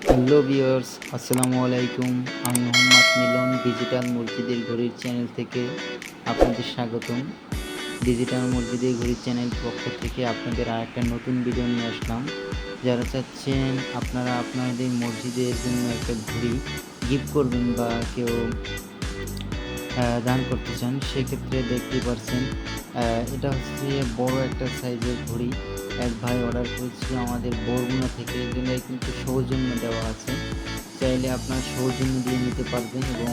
Hello viewers, আসসালামু আলাইকুম। আমি মোহাম্মদ মিলন ডিজিটাল মসজিদের ঘড়ির চ্যানেল থেকে আপনাদের স্বাগতম। ডিজিটাল মসজিদের ঘড়ির চ্যানেল পক্ষ থেকে আপনাদের আরেকটা নতুন ভিডিও নিয়ে আসলাম। যারা চাচ্ছেন আপনারা আপনাদের মসজিদের জন্য একটা ঘড়ি গিফট করবেন বা কেউ দান করতে চান, সেক্ষেত্রে দেখতেই পারছেন এটা হচ্ছে বড় একটা সাইজের ঘড়ি। এক ভাই অর্ডার করেছিল আমাদের বরগুনা থেকে। এগুলো কিন্তু সৌজন্য দেওয়া আছে, চাইলে আপনার সৌজন্য দিয়ে নিতে পারবেন এবং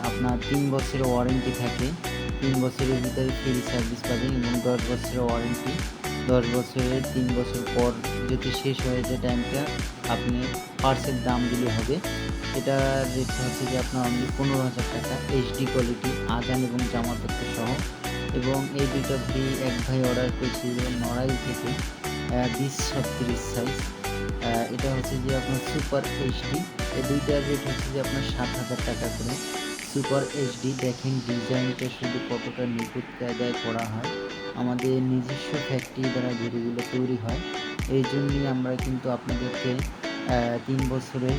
আপনার 3 বছরের ওয়ারেন্টি থাকে। 3 বছরের ভিতরে ফ্রি সার্ভিস পাবেন এবং 10 বছরের ওয়ারেন্টি। 10 বছরের 3 বছর পর যদি শেষ হয়ে যায় টাইমটা, আপনি পার্সের দাম দিলে হবে। এটার রেট হচ্ছে যে আপনার অনলি 15,000 টাকা, এইচডি কোয়ালিটি, আজান এবং জামাতত্ব সহ। এবং এই দুইটা ঘড়ি এক ভাই অর্ডার করেছিল নড়াইল থেকে, 20-36 সাইজ। এটা হচ্ছে যে আপনার সুপার এইচডি। এই দুইটার রেট হচ্ছে যে আপনার 7,000 টাকা করে। সুপার এইচডি দেখেন ডিজাইনটা শুধু কতটা নিখুঁত কায়দায় করা হয়। আমাদের নিজস্ব ফ্যাক্টরি দ্বারা ঘড়িগুলো তৈরি হয়। এই জন্যই আমরা কিন্তু আপনাদেরকে 3 বছরের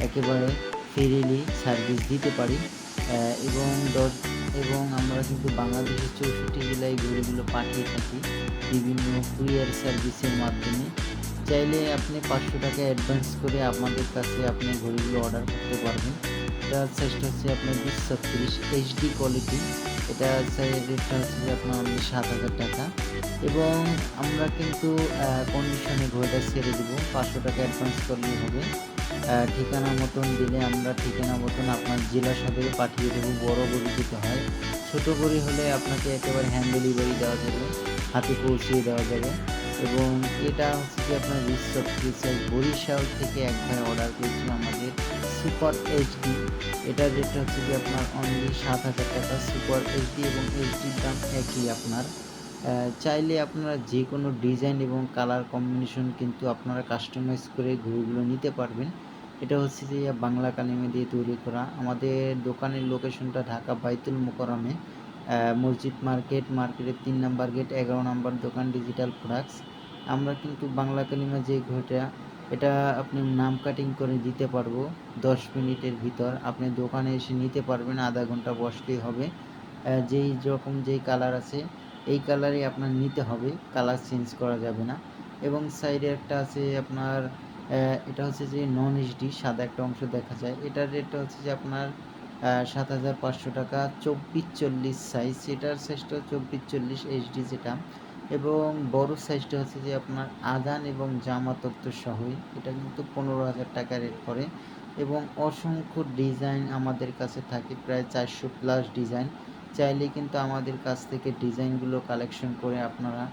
একেবারে ফ্রিলি সার্ভিস দিতে পারি। এবং এবং আমরা কিন্তু বাংলাদেশের 64 জেলায় ঘড়িগুলো পাঠিয়ে থাকি বিভিন্ন কুরিয়ার সার্ভিসের মাধ্যমে। চাইলে আপনি 500 টাকা অ্যাডভান্স করে আমাদের কাছে আপনি ঘড়িগুলো অর্ডার করতে পারবেন। এটার সাইজটা হচ্ছে আপনার 20-36 এইচডি কোয়ালিটি। এটা রেটটা হচ্ছে যে আপনার অনলি 7,000 টাকা। এবং আমরা কিন্তু কন্ডিশনে ঘড়িটা ছেড়ে দেবো, 500 টাকা অ্যাডভান্স করলেই হবে। ঠিকানা মতন দিলে আমরা ঠিকানা মতন আপনার জেলা সদরে পাঠিয়ে দেবো। বড় ঘড়ি যেতে হয়, ছোট ঘড়ি হলে আপনাকে একেবারে হ্যান্ড ডেলিভারি দেওয়া যাবে, হাতে পৌঁছিয়ে দেওয়া যাবে। এবং এটা হচ্ছে যে আপনার বরিশাল থেকে এক ভাই অর্ডার করেছিল আমাদের সুপার এইচডি। এটার রেটটা হচ্ছে যে আপনার অনলি 7,000 টাকা। সুপার এইচডি এবং এইচডির দাম একই আপনার। চাইলে আপনারা যে কোনো ডিজাইন এবং কালার কম্বিনেশন কিন্তু আপনারা কাস্টমাইজ করে ঘড়িগুলো নিতে পারবেন। এটা হচ্ছে যে বাংলা কালিমা দিয়ে তৈরি করা। আমাদের দোকানের লোকেশনটা ঢাকা বাইতুল মোকাররমে, মসজিদ মার্কেটের 3 নাম্বার গেট, 11 নাম্বার দোকান, ডিজিটাল প্রোডাক্টস। আমরা কিন্তু বাংলা কালিমা যে ঘড়িটা, এটা আপনি নাম কাটিং করে দিতে পারবো 10 মিনিটের ভিতর। আপনি দোকানে এসে নিতে পারবেন, আধা ঘন্টা বসলেই হবে। যেই কালার আছে এই কালারই আপনার নিতে হবে, কালার চেঞ্জ করা যাবে না। এবং সাইডে একটা আছে আপনার, এটা হচ্ছে যে নন এইচডি, সাদা একটা অংশ দেখা যায়। এটার রেটটা হচ্ছে যে আপনার 7,500 টাকা। 24-40 সাইজ, এটার সাইজটা 24-40 এইচডি যেটা। এবং বড় সাইজটা হচ্ছে যে আপনার আজান এবং জামাতত্ব সহই। এটা কিন্তু 15,000 টাকা রেট পড়ে। এবং অসংখ্য ডিজাইন আমাদের কাছে থাকে, প্রায় 400+ ডিজাইন। চাইলে কিন্তু আমাদের কাছ থেকে ডিজাইনগুলো কালেকশন করে আপনারা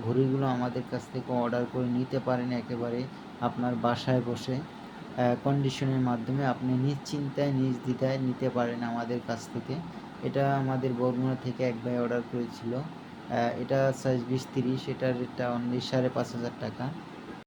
ঘড়িগুলো আমাদের কাছ থেকে অর্ডার করে নিতে পারেন একেবারে আপনার বাসায় বসে। কন্ডিশনের মাধ্যমে আপনি নিশ্চিন্তায় নির্দ্বিধায় নিতে পারেন আমাদের কাছ থেকে। এটা আমাদের বরগুনা থেকে এক ভাই অর্ডার করেছিল। এটা সাইজ 20-30, এটার রেটটা অনলি 5,500 টাকা।